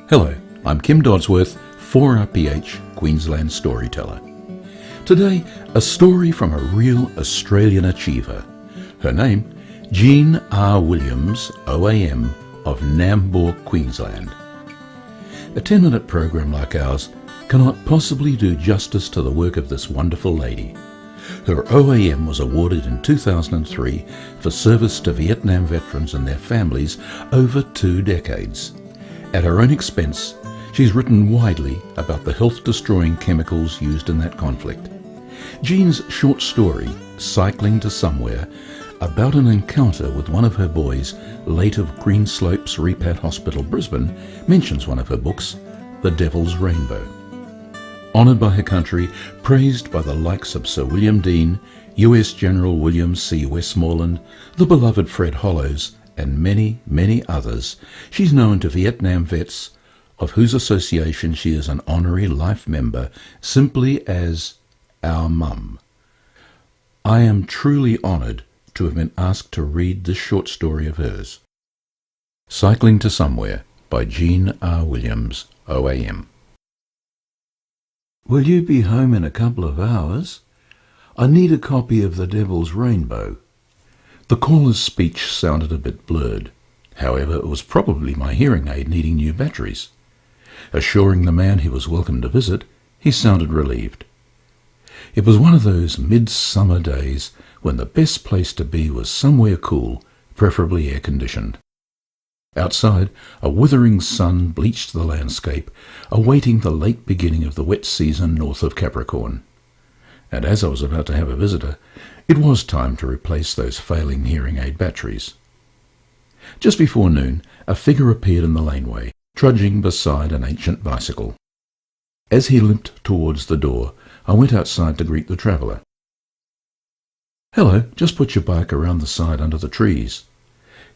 Hello, I'm Kim Dodsworth, 4RPH Queensland storyteller. Today, a story from a real Australian achiever. Her name, Jean R. Williams, OAM, of Nambour, Queensland. A 10-minute program like ours cannot possibly do justice to the work of this wonderful lady. Her OAM was awarded in 2003 for service to Vietnam veterans and their families over 2 decades. At her own expense, she's written widely about the health-destroying chemicals used in that conflict. Jean's short story, Cycling to Somewhere, about an encounter with one of her boys, late of Greenslopes Repat Hospital, Brisbane, mentions one of her books, The Devil's Rainbow. Honoured by her country, praised by the likes of Sir William Dean, US General William C. Westmoreland, the beloved Fred Hollows, and many, many others, she's known to Vietnam vets, of whose association she is an honorary life member, simply as our mum. I am truly honoured to have been asked to read this short story of hers. Cycling to Somewhere by Jean R. Williams, OAM. Will you be home in a couple of hours? I need a copy of The Devil's Rainbow. The caller's speech sounded a bit blurred. However, it was probably my hearing aid needing new batteries. Assuring the man he was welcome to visit, he sounded relieved. It was one of those midsummer days when the best place to be was somewhere cool, preferably air-conditioned. Outside, a withering sun bleached the landscape, awaiting the late beginning of the wet season north of Capricorn. And as I was about to have a visitor, it was time to replace those failing hearing aid batteries. Just before noon, a figure appeared in the laneway, trudging beside an ancient bicycle. As he limped towards the door, I went outside to greet the traveller. "Hello, just put your bike around the side under the trees."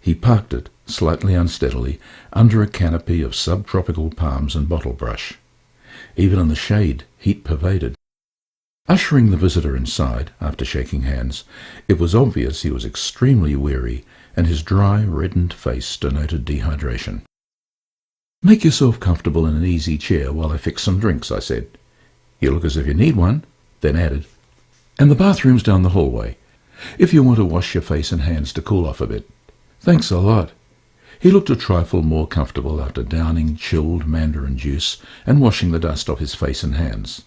He parked it, slightly unsteadily, under a canopy of subtropical palms and bottle brush. Even in the shade, heat pervaded. Ushering the visitor inside, after shaking hands, it was obvious he was extremely weary, and his dry, reddened face denoted dehydration. "Make yourself comfortable in an easy chair while I fix some drinks," I said. "You look as if you need one," then added, "And the bathroom's down the hallway, if you want to wash your face and hands to cool off a bit." "Thanks a lot." He looked a trifle more comfortable after downing chilled mandarin juice and washing the dust off his face and hands.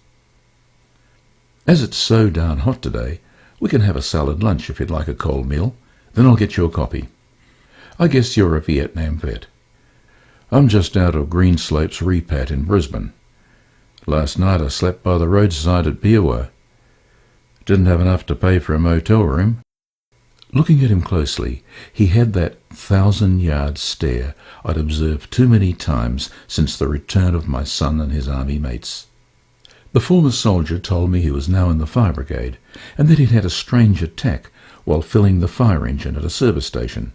"As it's so darn hot today, we can have a salad lunch if you'd like a cold meal. Then I'll get you a copy. I guess you're a Vietnam vet." "I'm just out of Greenslopes Repat in Brisbane. Last night I slept by the roadside at Biawua. Didn't have enough to pay for a motel room." Looking at him closely, he had that 1,000-yard stare I'd observed too many times since the return of my son and his army mates. The former soldier told me he was now in the fire brigade, and that he'd had a strange attack while filling the fire engine at a service station.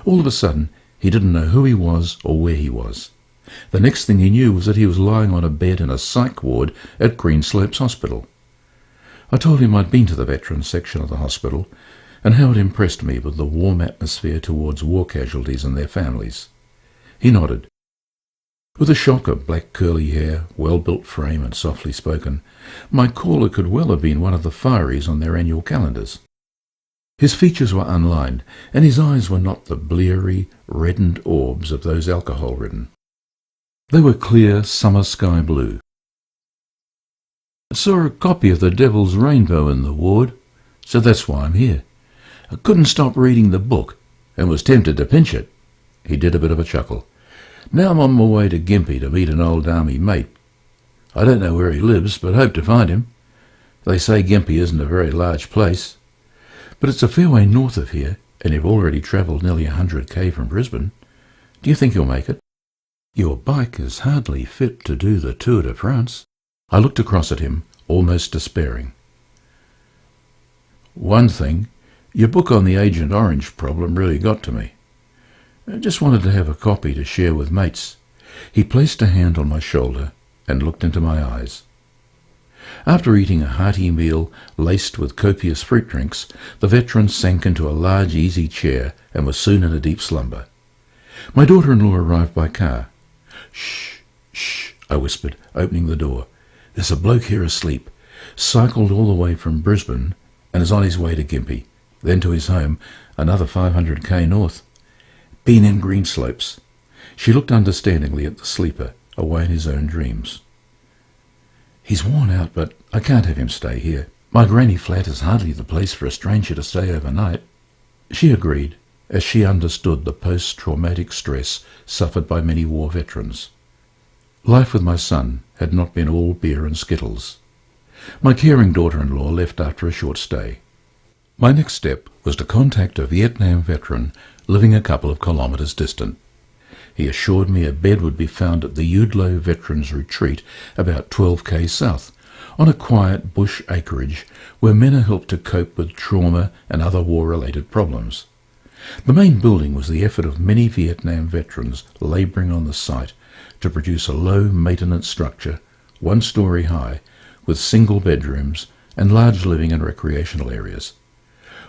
All of a sudden, he didn't know who he was or where he was. The next thing he knew was that he was lying on a bed in a psych ward at Greenslopes Hospital. I told him I'd been to the veterans section of the hospital, and how it impressed me with the warm atmosphere towards war casualties and their families. He nodded. With a shock of black curly hair, well-built frame and softly spoken, my caller could well have been one of the fireys on their annual calendars. His features were unlined, and his eyes were not the bleary, reddened orbs of those alcohol-ridden. They were clear summer sky blue. "I saw a copy of The Devil's Rainbow in the ward, so that's why I'm here. I couldn't stop reading the book, and was tempted to pinch it." He did a bit of a chuckle. "Now I'm on my way to Gympie to meet an old army mate. I don't know where he lives, but hope to find him. They say Gympie isn't a very large place, but it's a fair way north of here, and you've already travelled nearly 100 km from Brisbane. Do you think you'll make it?" "Your bike is hardly fit to do the Tour de France." I looked across at him, almost despairing. "One thing, your book on the Agent Orange problem really got to me. I just wanted to have a copy to share with mates." He placed a hand on my shoulder and looked into my eyes. After eating a hearty meal laced with copious fruit drinks, the veteran sank into a large easy chair and was soon in a deep slumber. My daughter-in-law arrived by car. "Shh, I whispered, opening the door. "There's a bloke here asleep. Cycled all the way from Brisbane and is on his way to Gympie, then to his home, another 500 north. Been in Greenslopes." She looked understandingly at the sleeper, away in his own dreams. "He's worn out, but I can't have him stay here. My granny flat is hardly the place for a stranger to stay overnight." She agreed, as she understood the post-traumatic stress suffered by many war veterans. Life with my son had not been all beer and skittles. My caring daughter-in-law left after a short stay. My next step was to contact a Vietnam veteran living a couple of kilometres distant. He assured me a bed would be found at the Udlo Veterans Retreat, about 12 south, on a quiet bush acreage where men are helped to cope with trauma and other war-related problems. The main building was the effort of many Vietnam veterans labouring on the site to produce a low-maintenance structure, 1 story high, with single bedrooms and large living and recreational areas.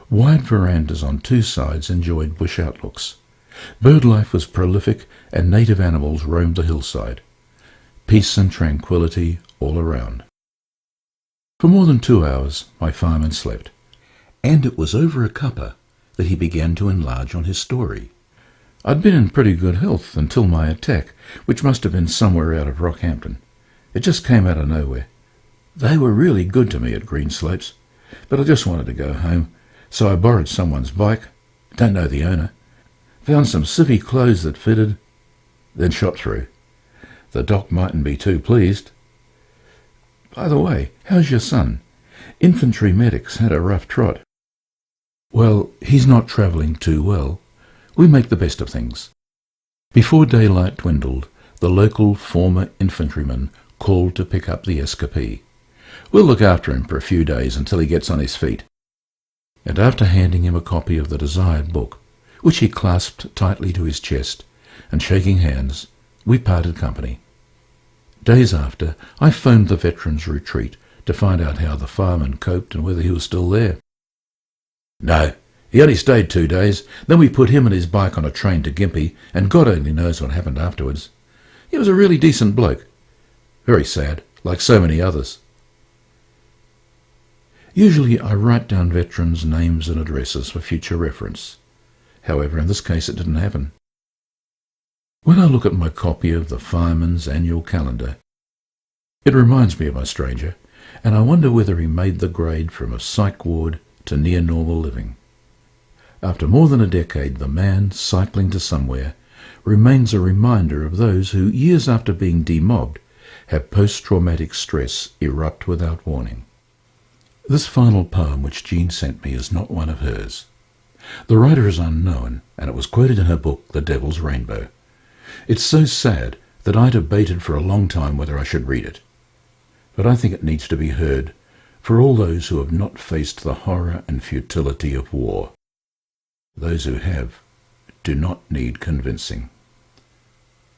Wide verandas on 2 sides enjoyed bush outlooks. Bird life was prolific and native animals roamed the hillside. Peace and tranquility all around. For more than 2 hours my fireman slept, and it was over a cuppa that he began to enlarge on his story. I'd been in pretty good health until my attack, which must have been somewhere out of Rockhampton. It just came out of nowhere. They were really good to me at Greenslopes, but I just wanted to go home, so I borrowed someone's bike, don't know the owner, found some civvy clothes that fitted, then shot through. The doc mightn't be too pleased. By the way, how's your son? Infantry medics had a rough trot. Well, he's not travelling too well. We make the best of things. Before daylight dwindled, the local former infantryman called to pick up the escapee. We'll look after him for a few days until he gets on his feet. And after handing him a copy of the desired book, which he clasped tightly to his chest, and shaking hands, we parted company. Days after, I phoned the Veterans Retreat to find out how the fireman coped and whether he was still there. No, he only stayed 2 days, then we put him and his bike on a train to Gympie, and God only knows what happened afterwards. He was a really decent bloke. Very sad, like so many others. Usually I write down veterans' names and addresses for future reference. However, in this case it didn't happen. When I look at my copy of the fireman's annual calendar, it reminds me of my stranger, and I wonder whether he made the grade from a psych ward to near normal living. After more than a decade, the man, cycling to somewhere, remains a reminder of those who, years after being demobbed, have post-traumatic stress erupt without warning. This final poem which Jean sent me is not one of hers. The writer is unknown, and it was quoted in her book, The Devil's Rainbow. It's so sad that I debated for a long time whether I should read it. But I think it needs to be heard for all those who have not faced the horror and futility of war. Those who have do not need convincing.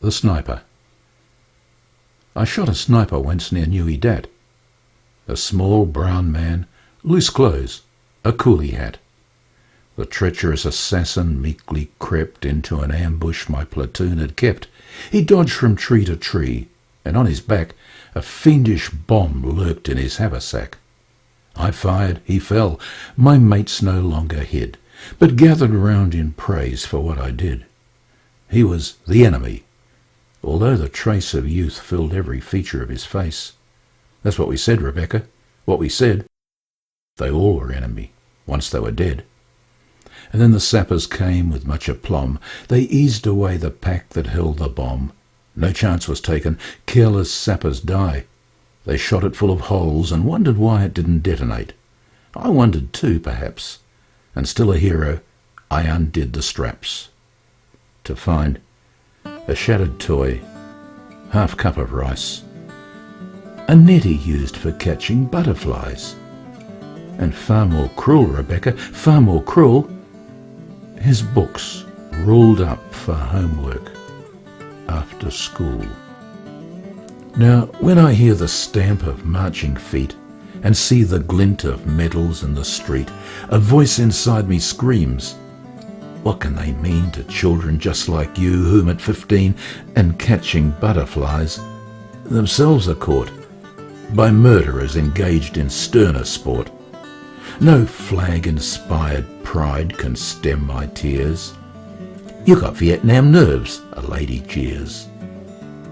The Sniper. I shot a sniper once near Newey Dat. A small brown man, loose clothes, a coolie hat. The treacherous assassin meekly crept into an ambush my platoon had kept. He dodged from tree to tree, and on his back a fiendish bomb lurked in his haversack. I fired, he fell. My mates no longer hid, but gathered round in praise for what I did. He was the enemy, although the trace of youth filled every feature of his face. That's what we said, Rebecca, what we said. They all were enemy, once they were dead. And then the sappers came with much aplomb. They eased away the pack that held the bomb. No chance was taken. Careless sappers die. They shot it full of holes and wondered why it didn't detonate. I wondered too, perhaps. And still a hero, I undid the straps. To find a shattered toy, half cup of rice, a netty used for catching butterflies. And far more cruel, Rebecca, far more cruel, his books rolled up for homework after school. Now, when I hear the stamp of marching feet and see the glint of medals in the street, a voice inside me screams, what can they mean to children just like you, whom at 15 and catching butterflies, themselves are caught by murderers engaged in sterner sport. No flag-inspired pride can stem my tears. You got Vietnam nerves, a lady jeers.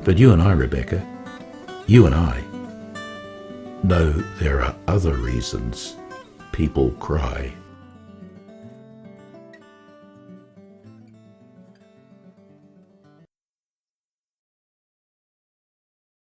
But you and I, Rebecca, you and I, know there are other reasons people cry.